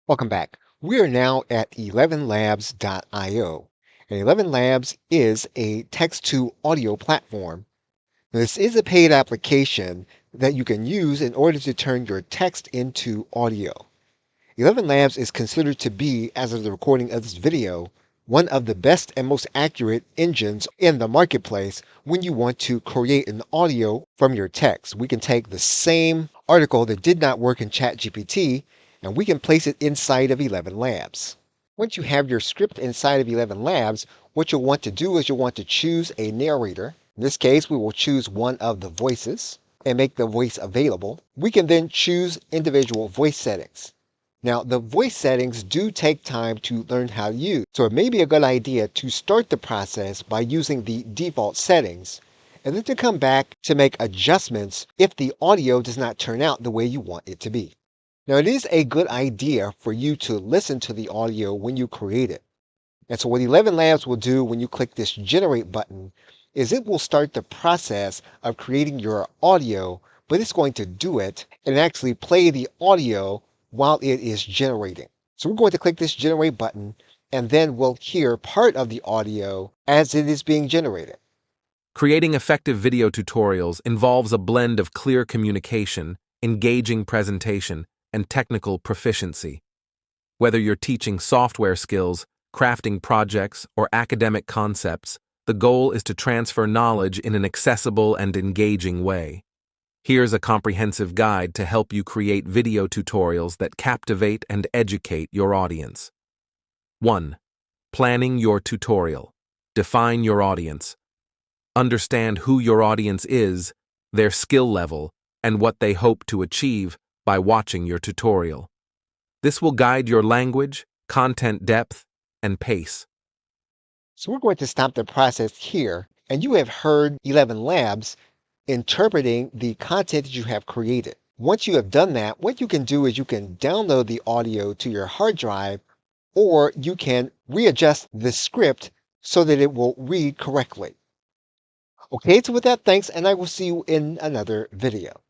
Welcome back. We are now at 11labs.io. And 11 Labs is a text to audio platform. This is a paid application that you can use in order to turn your text into audio. 11 Labs is considered to be, as of the recording of this video, one of the best and most accurate engines in the marketplace when you want to create an audio from your text. We can take the same article that did not work in ChatGPT and we can place it inside of 11 Labs. Once you have your script inside of 11 Labs, what you'll want to do is you'll want to choose a narrator. In this case, we will choose one of the voices and make the voice available. We can then choose individual voice settings. Now, the voice settings do take time to learn how to use, so it may be a good idea to start the process by using the default settings, and then to come back to make adjustments if the audio does not turn out the way you want it to be. Now, it is a good idea for you to listen to the audio when you create it. And so what 11 Labs will do when you click this generate button is it will start the process of creating your audio, but it's going to do it and actually play the audio while it is generating. So we're going to click this generate button and then we'll hear part of the audio as it is being generated. Creating effective video tutorials involves a blend of clear communication, engaging presentation, and technical proficiency. Whether you're teaching software skills, crafting projects, or academic concepts, the goal is to transfer knowledge in an accessible and engaging way. Here's a comprehensive guide to help you create video tutorials that captivate and educate your audience. 1. Planning your tutorial. Define your audience. Understand who your audience is, their skill level, and what they hope to achieve by watching your tutorial. This will guide your language, content depth, and pace. So we're going to stop the process here, and you have heard 11 Labs interpreting the content that you have created. Once you have done that, what you can do is you can download the audio to your hard drive, or you can readjust the script so that it will read correctly. Okay, so with that, thanks, and I will see you in another video.